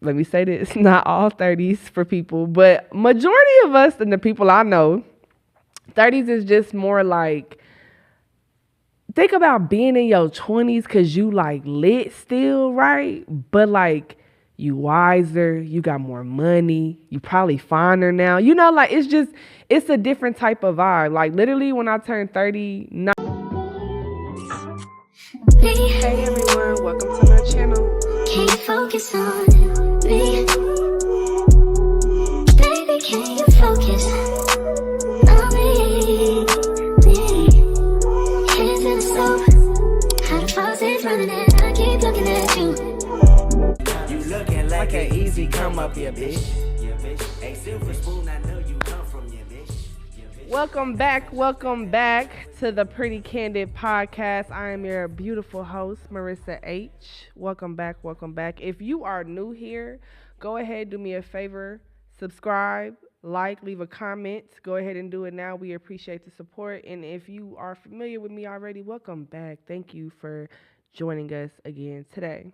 let me say this, not all 30s for people, but majority of us and the people I know, 30s is just more like, think about being in your 20s because you like lit still, right? But like you wiser, you got more money, you probably finer now. You know, like it's a different type of vibe. Like literally when I turned 30, Hey everyone, welcome to my channel. Can you focus on me? Baby, can you focus on me? Hands in the stove, how the faucet's running and I keep looking at you. You looking like an easy come up here, bitch. A silver spoon, I know you come from your bitch. Welcome back to the Pretty Candid podcast. I am your beautiful host, Marissa H. Welcome back. If you are new here, go ahead, do me a favor, subscribe, like, leave a comment. Go ahead and do it now. We appreciate the support. And if you are familiar with me already, welcome back. Thank you for joining us again today.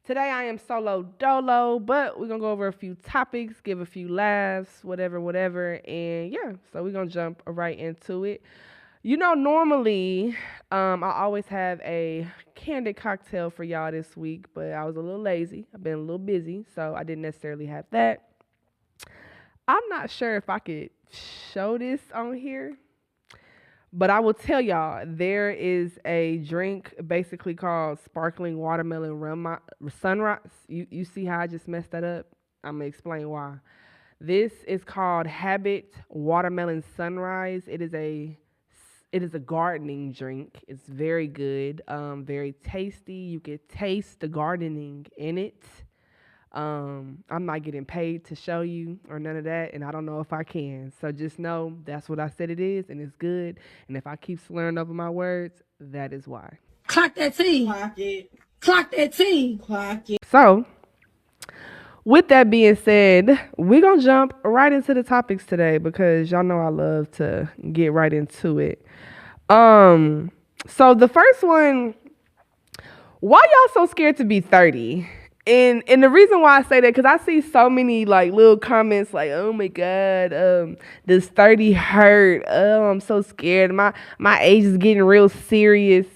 Today I am solo dolo, but we're going to go over a few topics, give a few laughs, whatever. And yeah, so we're going to jump right into it. You know, normally I always have a candid cocktail for y'all this week, but I was a little lazy. I've been a little busy, so I didn't necessarily have that. I'm not sure if I could show this on here, but I will tell y'all, there is a drink basically called sparkling watermelon rum sunrise. You see how I just messed that up? I'm going to explain why. This is called Habit Watermelon Sunrise. It is a gardening drink. It's very good, very tasty. You can taste the gardening in it. I'm not getting paid to show you or none of that, and I don't know if I can. So just know that's what I said it is, and it's good. And if I keep slurring over my words, that is why. Clock that T. Clock it. Clock that T. Clock it. So, with that being said, we're going to jump right into the topics today because y'all know I love to get right into it. So the first one, why y'all so scared to be 30? And the reason why I say that, because I see so many like little comments like, oh my God, does 30 hurt? Oh, I'm so scared. My age is getting real serious.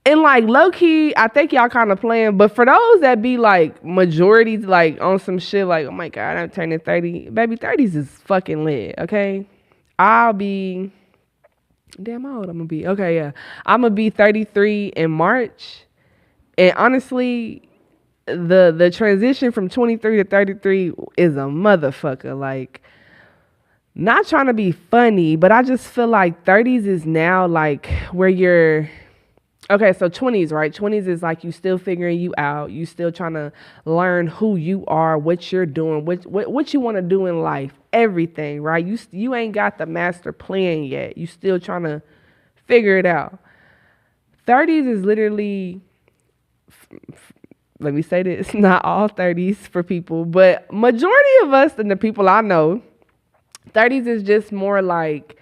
And like low key, I think y'all kind of playing, but for those that be like majorities, like on some shit like, oh my God, I'm turning 30. Baby, 30s is fucking lit, okay? I'll be, damn, how old I'm gonna be? Okay, yeah. I'm gonna be 33 in March. And honestly, the transition from 23 to 33 is a motherfucker. Like, not trying to be funny, but I just feel like 30s is now like where you're, okay, so 20s, right? 20s is like you still figuring you out. You still trying to learn who you are, what you're doing, what you want to do in life, everything, right? You ain't got the master plan yet. You still trying to figure it out. 30s is literally, let me say this, not all 30s for people, but majority of us and the people I know, 30s is just more like,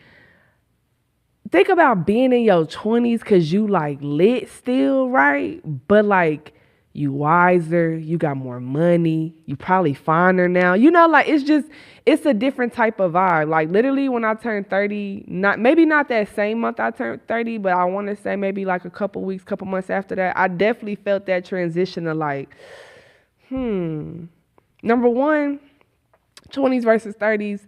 think about being in your 20s because you like lit still, right? But like you wiser, you got more money, you probably finer now. You know, like it's a different type of vibe. Like literally when I turned 30, maybe not that same month I turned 30, but I want to say maybe like a couple months after that, I definitely felt that transition of like, number one, 20s versus 30s.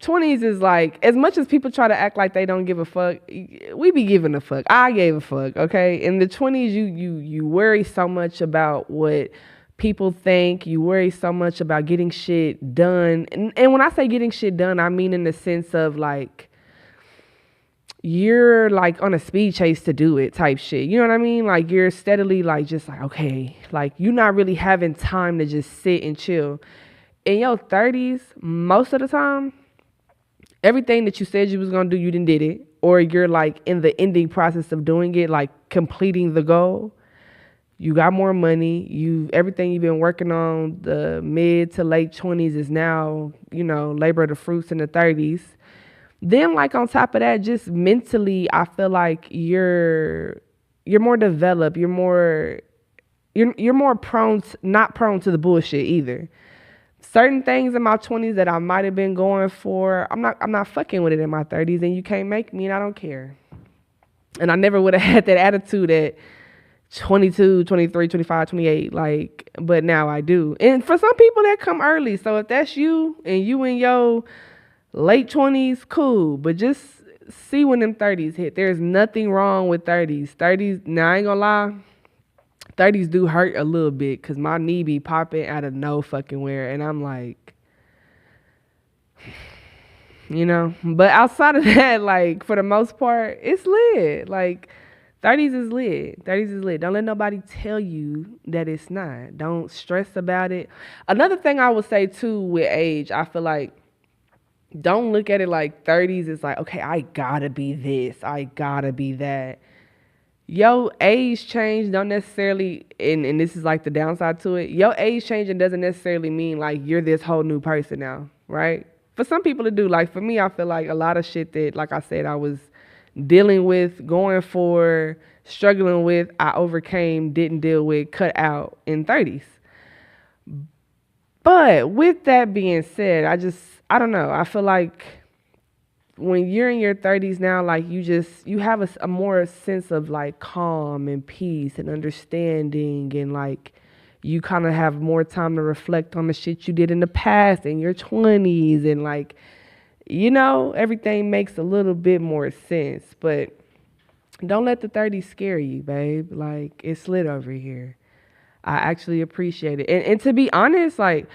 20s is like, as much as people try to act like they don't give a fuck, we be giving a fuck. I gave a fuck, okay? In the 20s, you worry so much about what people think. You worry so much about getting shit done. And when I say getting shit done, I mean in the sense of like, you're like on a speed chase to do it type shit. You know what I mean? Like you're steadily like, just like, okay, like you're not really having time to just sit and chill. In your 30s, most of the time, everything that you said you was going to do, you did it. Or you're like in the ending process of doing it, like completing the goal. You got more money. Everything you've been working on the mid to late 20s is now, labor of the fruits in the 30s. Then like on top of that, just mentally, I feel like you're more developed. You're more you're more not prone to the bullshit either. Certain things in my 20s that I might have been going for, I'm not fucking with it in my 30s, and you can't make me, and I don't care. And I never would have had that attitude at 22, 23, 25, 28, like, but now I do. And for some people that come early. So if that's you and you in your late 20s, cool. But just see when them 30s hit. There's nothing wrong with 30s. 30s, now I ain't gonna lie, 30s do hurt a little bit because my knee be popping out of no fucking where. And I'm like, you know. But outside of that, like, for the most part, it's lit. Like, 30s is lit. 30s is lit. Don't let nobody tell you that it's not. Don't stress about it. Another thing I would say, too, with age, I feel like, don't look at it like 30s is like, okay, I gotta be this. I gotta be that. Your age change don't necessarily, and this is like the downside to it, your age changing doesn't necessarily mean like you're this whole new person now, right? For some people it do. Like for me, I feel like a lot of shit that, like I said, I was dealing with, going for, struggling with, I overcame, didn't deal with, cut out in 30s. But with that being said, I don't know. I feel like when you're in your 30s now, like you have a more sense of like calm and peace and understanding, and like you kind of have more time to reflect on the shit you did in the past in your 20s, and like, you know, everything makes a little bit more sense. But don't let the 30s scare you, babe. Like, it's lit over here. I actually appreciate it. And to be honest, like,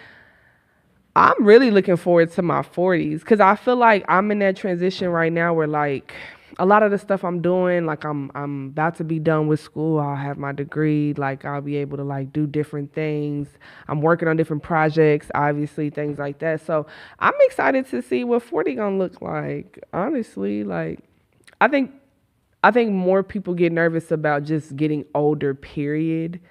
I'm really looking forward to my 40s because I feel like I'm in that transition right now where, like, a lot of the stuff I'm doing, like, I'm about to be done with school. I'll have my degree. Like, I'll be able to, like, do different things. I'm working on different projects, obviously, things like that. So I'm excited to see what 40 gonna look like. Honestly, like, I think more people get nervous about just getting older, period.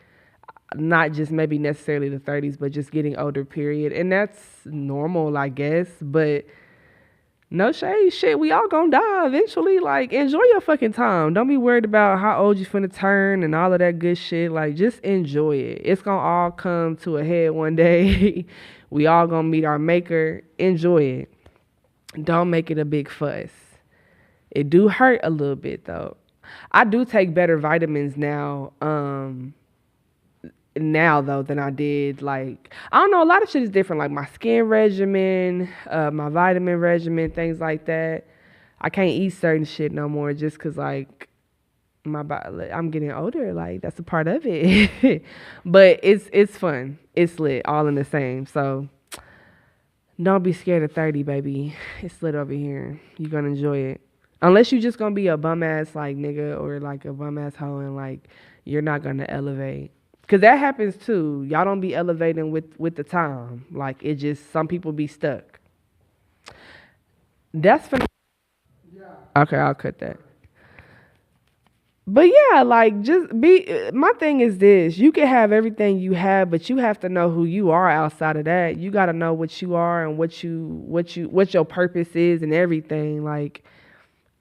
Not just maybe necessarily the 30s, but just getting older, period. And that's normal, I guess. But no shade, shit, we all gonna die eventually. Like, enjoy your fucking time. Don't be worried about how old you finna turn and all of that good shit. Like, just enjoy it. It's gonna all come to a head one day. We all gonna meet our maker. Enjoy it. Don't make it a big fuss. It do hurt a little bit though. I do take better vitamins now though than I did. Like, I don't know, a lot of shit is different, like my skin regimen, my vitamin regimen, things like that. I can't eat certain shit no more just because, like, my body, I'm getting older, like, that's a part of it. But it's fun, it's lit, all in the same. So don't be scared of 30, baby. It's lit over here. You're gonna enjoy it, unless you just gonna be a bum ass like nigga or like a bum ass hoe, and like you're not gonna elevate. Cause that happens too. Y'all don't be elevating with the time. Like, it just, some people be stuck. That's for. Okay, I'll cut that. But yeah, like, just be. My thing is this: you can have everything you have, but you have to know who you are outside of that. You got to know what you are and what your purpose is and everything. Like,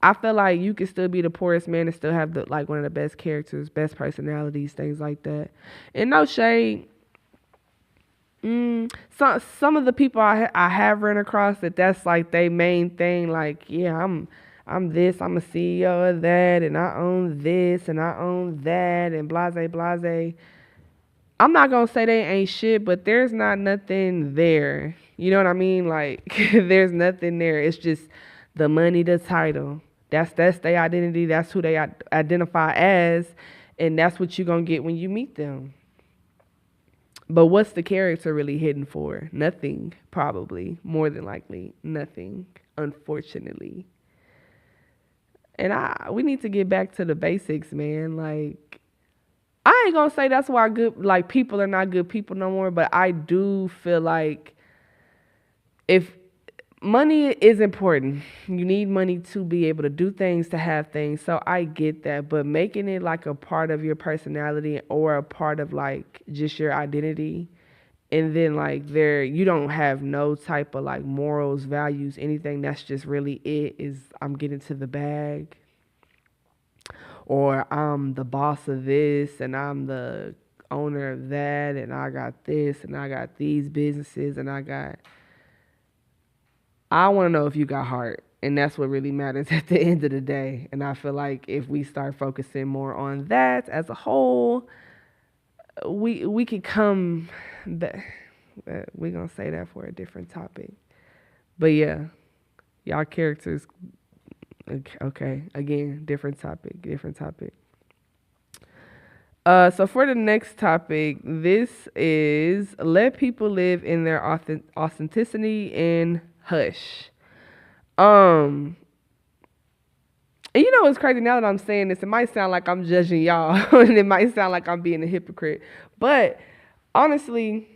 I feel like you can still be the poorest man and still have one of the best characters, best personalities, things like that. And no shade. Some of the people I have run across that's like they main thing. Like, yeah, I'm this. I'm a CEO of that, and I own this, and I own that, and blase blase. I'm not gonna say they ain't shit, but there's not nothing there. You know what I mean? Like, there's nothing there. It's just the money, the title. That's their identity. That's who they identify as, and that's what you're gonna get when you meet them. But what's the character really hidden for? Nothing, probably. More than likely, nothing, unfortunately. And we need to get back to the basics, man. Like, I ain't gonna say that's why people are not good people no more, but I do feel like if money is important, you need money to be able to do things, to have things. So I get that, but making it like a part of your personality or a part of like just your identity, and then like you don't have no type of like morals, values, anything. That's just really it. Is I'm getting to the bag, or I'm the boss of this, and I'm the owner and I got this, and I got these businesses, and I want to know if you got heart. And that's what really matters at the end of the day. And I feel like if we start focusing more on that as a whole, we could come back. We're going to say that for a different topic. But yeah, y'all characters. Okay, again, different topic. So for the next topic, this is let people live in their authenticity and hush. And you know what's crazy, now that I'm saying this, it might sound like I'm judging y'all and it might sound like I'm being a hypocrite. But honestly,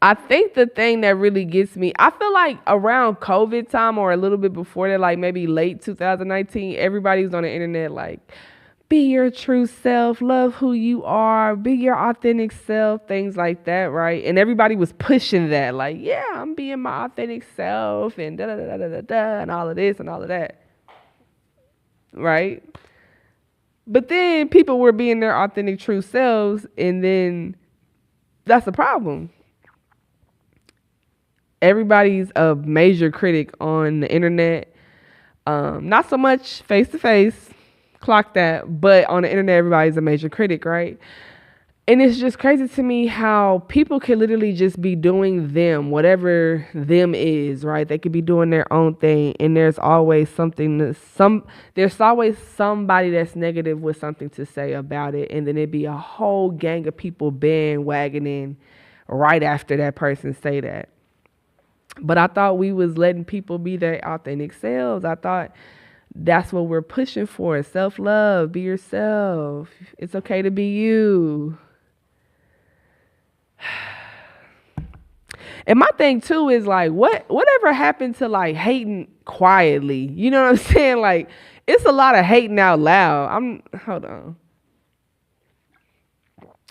I think the thing that really gets me, I feel like around COVID time or a little bit before that, like maybe late 2019, everybody was on the internet like, be your true self, love who you are, be your authentic self, things like that, right? And everybody was pushing that, like, yeah, I'm being my authentic self and da da da da da da and all of this and all of that, right? But then people were being their authentic true selves, and then that's the problem. Everybody's a major critic on the internet. Not so much face to face, clock that, but on the internet, everybody's a major critic, right? And it's just crazy to me how people can literally just be doing them, whatever them is, right? They could be doing their own thing, and there's always there's always somebody that's negative with something to say about it, and then it'd be a whole gang of people bandwagoning right after that person say that. But I thought we was letting people be their authentic selves. I thought that's what we're pushing for. Self-love, be yourself. It's okay to be you. And my thing too is like, whatever happened to like hating quietly? You know what I'm saying? Like, it's a lot of hating out loud. Hold on.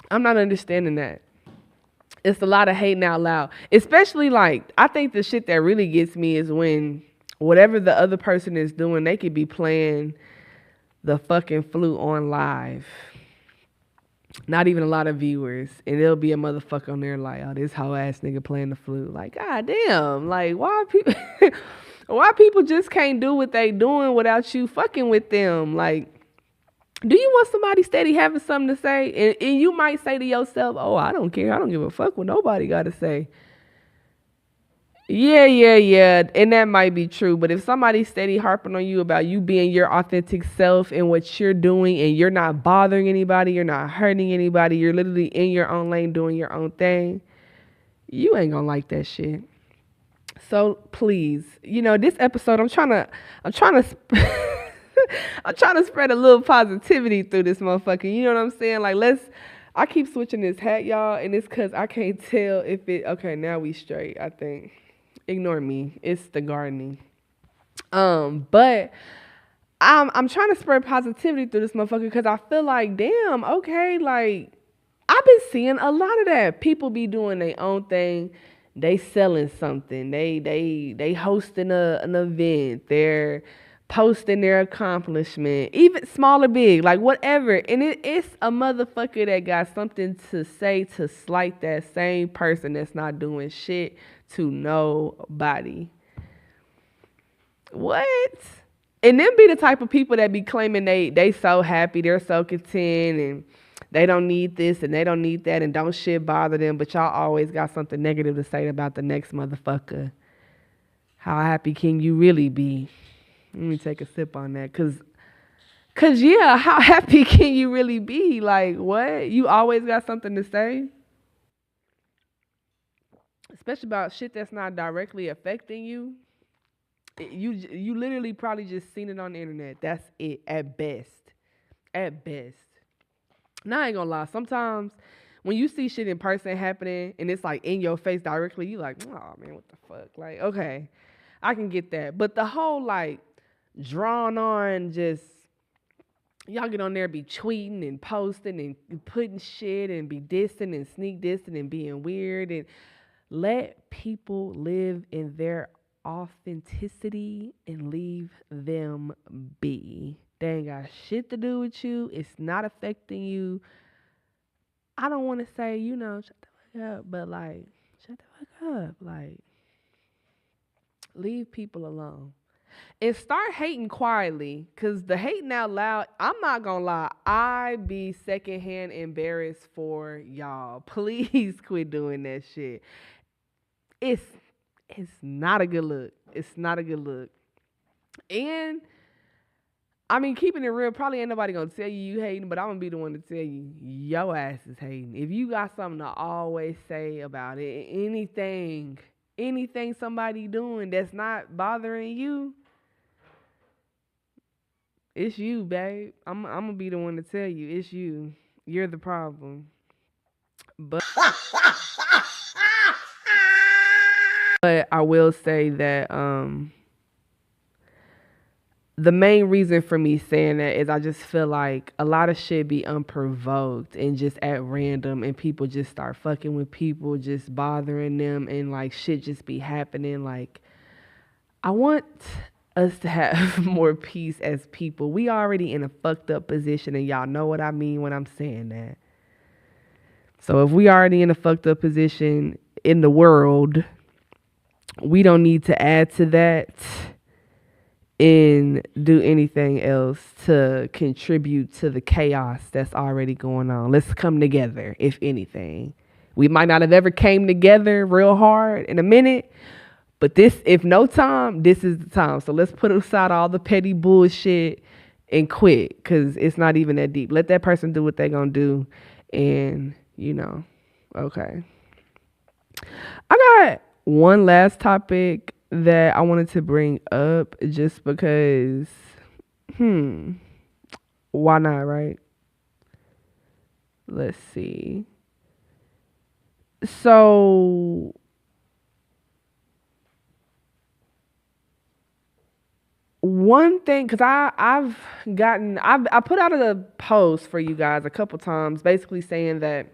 I'm not understanding that. It's a lot of hating out loud. Especially like, I think the shit that really gets me is when whatever the other person is doing, they could be playing the fucking flute on live. Not even a lot of viewers. And there'll be a motherfucker on there like, oh, this hoe ass nigga playing the flute. Like, god damn. Like, why people just can't do what they doing without you fucking with them? Like, do you want somebody steady having something to say? And you might say to yourself, oh, I don't care. I don't give a fuck what nobody got to say. Yeah. And that might be true. But if somebody's steady harping on you about you being your authentic self and what you're doing, and you're not bothering anybody, you're not hurting anybody, you're literally in your own lane doing your own thing, you ain't gonna like that shit. So please, this episode, I'm trying to I'm trying to spread a little positivity through this motherfucker. You know what I'm saying? Like, I keep switching this hat, y'all, and it's because I can't tell if okay, now we straight, I think. Ignore me. It's the gardening. But I'm trying to spread positivity through this motherfucker because I feel like, damn, okay, like, I've been seeing a lot of that. People be doing their own thing. They selling something. They hosting an event. They're posting their accomplishment, even small or big, like whatever. And it's a motherfucker that got something to say to slight that same person that's not doing shit to nobody. What? And them be the type of people that be claiming they so happy, they're so content, and they don't need this and they don't need that, and don't shit bother them, but y'all always got something negative to say about the next motherfucker. How happy can you really be? Let me take a sip on that. Cause yeah, how happy can you really be? Like, what? You always got something to say? Especially about shit that's not directly affecting you. You literally probably just seen it on the internet. That's it at best. At best. Now I ain't gonna lie. Sometimes when you see shit in person happening and it's like in your face directly, you like, oh man, what the fuck? Like, okay, I can get that. But the whole like drawn on, just y'all get on there, be tweeting and posting and putting shit and be dissing and sneak dissing and being weird, and let people live in their authenticity and leave them be. They ain't got shit to do with you. It's not affecting you. I don't want to say, shut the fuck up, but like, shut the fuck up. Like, leave people alone. And start hating quietly. Cause the hating out loud, I'm not gonna lie, I be secondhand embarrassed for y'all. Please quit doing that shit. It's it's not a good look. It's not a good look. And I mean, keeping it real, probably ain't nobody gonna tell you hating, but I'm gonna be the one to tell you your ass is hating. If you got something to always say about it, anything somebody doing that's not bothering you, it's you, babe. I'm gonna be the one to tell you it's you. You're the problem. But I will say that the main reason for me saying that is I just feel like a lot of shit be unprovoked and just at random, and people just start fucking with people, just bothering them, and like shit just be happening. Like, I want us to have more peace as people. We already in a fucked up position, and y'all know what I mean when I'm saying that. So if we already in a fucked up position in the world, we don't need to add to that and do anything else to contribute to the chaos that's already going on. Let's come together, if anything. We might not have ever came together real hard in a minute, but if no time, this is the time. So let's put aside all the petty bullshit and quit, because it's not even that deep. Let that person do what they're going to do, and, okay. I got one last topic that I wanted to bring up just because, why not, right? Let's see. So, one thing, because I put out a post for you guys a couple times basically saying that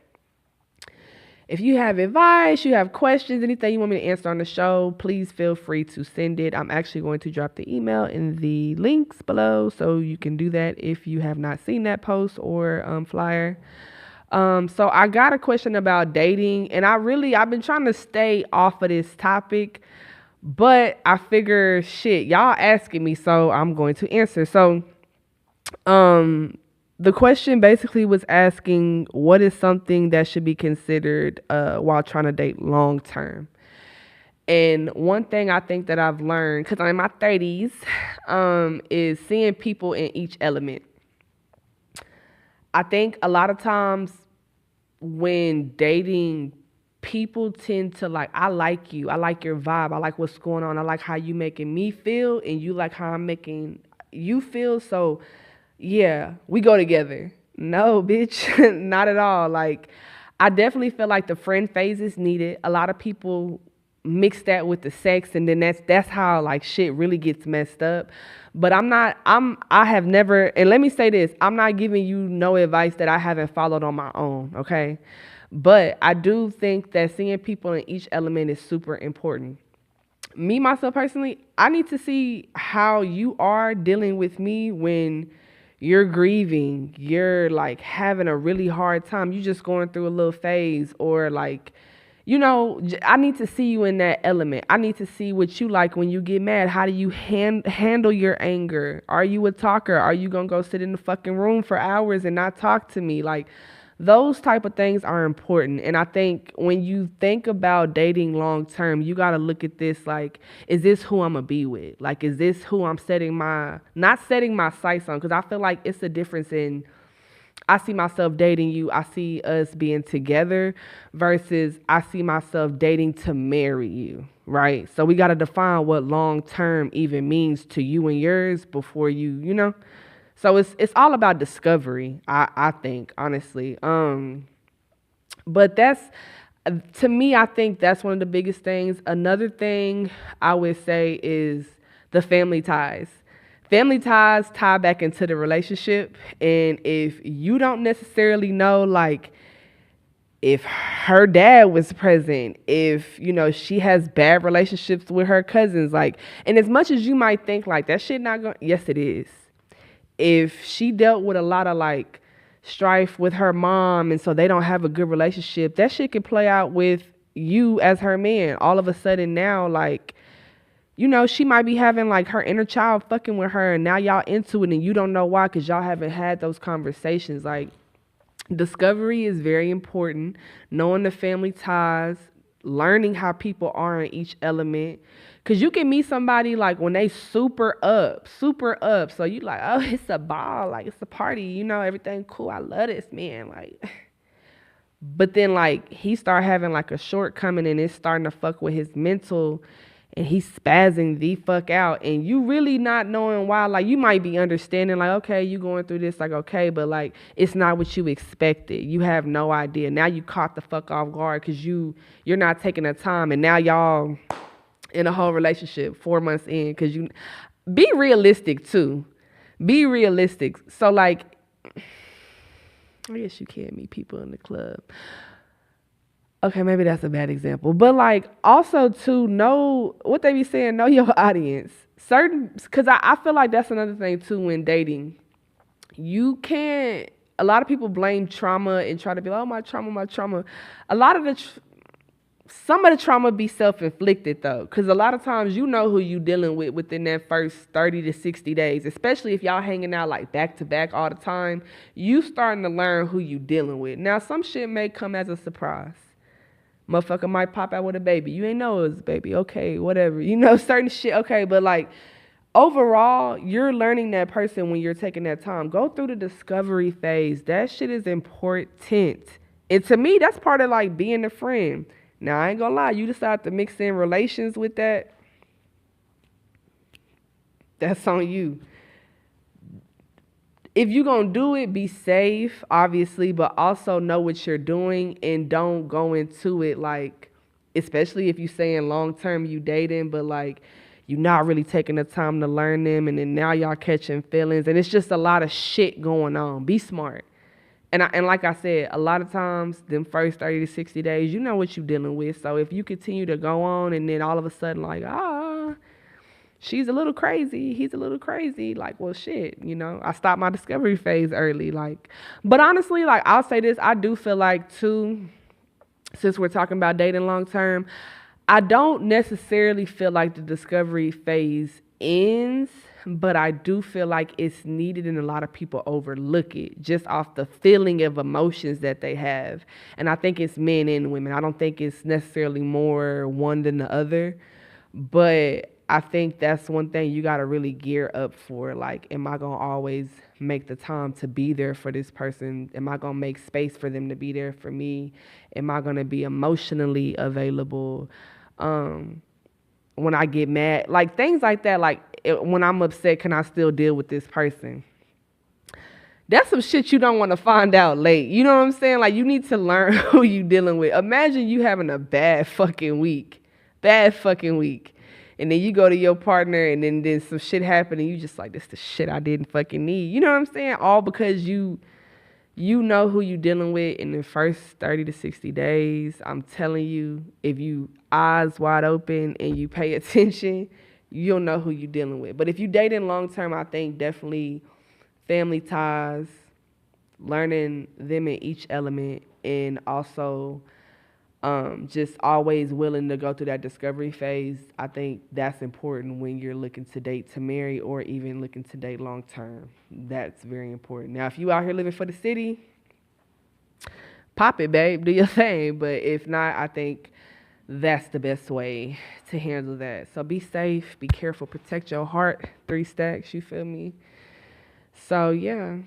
if you have advice, you have questions, anything you want me to answer on the show, please feel free to send it. I'm actually going to drop the email in the links below, so you can do that if you have not seen that post or flyer. So I got a question about dating, and I've been trying to stay off of this topic, but I figure shit, y'all asking me, so I'm going to answer. So, the question basically was asking what is something that should be considered while trying to date long term. And one thing I think that I've learned, because I'm in my 30s, is seeing people in each element. I think a lot of times when dating, people tend to like, I like you, I like your vibe, I like what's going on, I like how you making me feel, and you like how I'm making you feel, so yeah, we go together. No, bitch, not at all. Like, I definitely feel like the friend phase is needed. A lot of people mix that with the sex, and then that's how like shit really gets messed up. But I have never, and let me say this, I'm not giving you no advice that I haven't followed on my own, okay? But I do think that seeing people in each element is super important. Me, myself personally, I need to see how you are dealing with me when you're grieving, you're like having a really hard time, you just going through a little phase, or like, I need to see you in that element. I need to see what you like when you get mad. How do you handle your anger? Are you a talker? Are you gonna go sit in the fucking room for hours and not talk to me? Like, those type of things are important. And I think when you think about dating long term, you got to look at this like, is this who I'm going to be with? Like, is this who I'm not setting my sights on? Because I feel like it's a difference in, I see myself dating you, I see us being together, versus I see myself dating to marry you, right? So we got to define what long term even means to you and yours before you. So it's all about discovery, I think, honestly. But that's, to me, I think that's one of the biggest things. Another thing I would say is the family ties. Family ties tie back into the relationship. And if you don't necessarily know, like, if her dad was present, if, she has bad relationships with her cousins, like, and as much as you might think, like, that shit not going, yes, it is. If she dealt with a lot of like strife with her mom, and so they don't have a good relationship. That shit can play out with you as her man. All of a sudden now, like, you know, she might be having like her inner child fucking with her, and now y'all into it and you don't know why because y'all haven't had those conversations. Like, discovery is very important. Knowing the family ties, learning how people are in each element. Cause you can meet somebody like when they super up. So you like, oh, it's a ball, like it's a party, you know, everything cool. I love this man. Like, but then like he start having like a shortcoming and it's starting to fuck with his mental and he's spazzing the fuck out and you really not knowing why. Like, you might be understanding like, okay, you going through this, like, okay, but like it's not what you expected. You have no idea. Now you caught the fuck off guard because you're not taking the time, and now y'all in a whole relationship 4 months in. Because you be realistic too. Be realistic. So like, I guess you can't meet people in the club. Okay, maybe that's a bad example. But like, also to know what they be saying, know your audience. Because I feel like that's another thing too when dating. You can't, a lot of people blame trauma and try to be like, oh, my trauma. A lot of some of the trauma be self-inflicted though. Because a lot of times you know who you dealing with within that first 30 to 60 days. Especially if y'all hanging out like back to back all the time. You starting to learn who you dealing with. Now, some shit may come as a surprise. Motherfucker might pop out with a baby. You ain't know it was a baby. Okay, whatever. You know, certain shit. Okay, but like, overall, you're learning that person when you're taking that time. Go through the discovery phase. That shit is important. And to me, that's part of like being a friend. Now, I ain't gonna lie. You decide to mix in relations with that. That's on you. If you're going to do it, be safe, obviously, but also know what you're doing and don't go into it like, especially if you're saying long-term you dating, but like you're not really taking the time to learn them, and then now y'all catching feelings, and it's just a lot of shit going on. Be smart. And like I said, a lot of times, them first 30 to 60 days, you know what you're dealing with. So if you continue to go on and then all of a sudden like, she's a little crazy, he's a little crazy, like, well, shit, you know, I stopped my discovery phase early, like. But honestly, like, I'll say this, I do feel like too, since we're talking about dating long term, I don't necessarily feel like the discovery phase ends, but I do feel like it's needed, and a lot of people overlook it just off the feeling of emotions that they have. And I think it's men and women. I don't think it's necessarily more one than the other, but I think that's one thing you got to really gear up for. Like, am I going to always make the time to be there for this person? Am I going to make space for them to be there for me? Am I going to be emotionally available? When I get mad, like things like that, like when I'm upset, can I still deal with this person? That's some shit you don't want to find out late. You know what I'm saying? Like, you need to learn who you dealing with. Imagine you having a bad fucking week. And then you go to your partner and then some shit happen and you just like, this the shit I didn't fucking need. You know what I'm saying? All because you know who you dealing with in the first 30 to 60 days. I'm telling you, if you eyes wide open and you pay attention, you'll know who you dealing with. But if you dating long term, I think definitely family ties, learning them in each element, and also just always willing to go through that discovery phase. I think that's important when you're looking to date to marry or even looking to date long term. That's very important. Now, if you out here living for the city, pop it, babe. Do your thing. But if not, I think that's the best way to handle that. So be safe, be careful, protect your heart. 3 stacks, you feel me? So, yeah.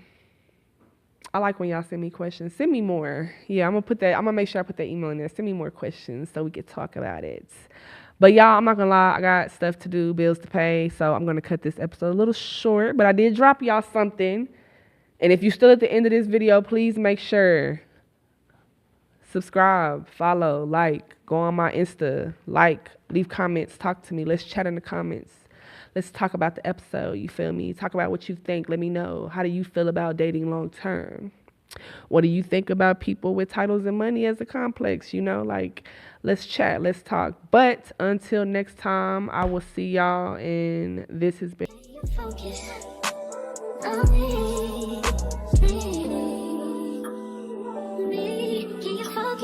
I like when y'all send me questions. Send me more. Yeah, I'm gonna make sure I put that email in there. Send me more questions so we can talk about it. But y'all, I'm not gonna lie, I got stuff to do, bills to pay, so I'm gonna cut this episode a little short. But I did drop y'all something. And if you're still at the end of this video, please make sure subscribe, follow, like, go on my Insta, like, leave comments, talk to me. Let's chat in the comments. Let's talk about the episode, you feel me? Talk about what you think. Let me know. How do you feel about dating long term? What do you think about people with titles and money as a complex? You know, like, let's chat, let's talk. But until next time, I will see y'all, and this has been... Focus on me.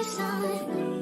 sun.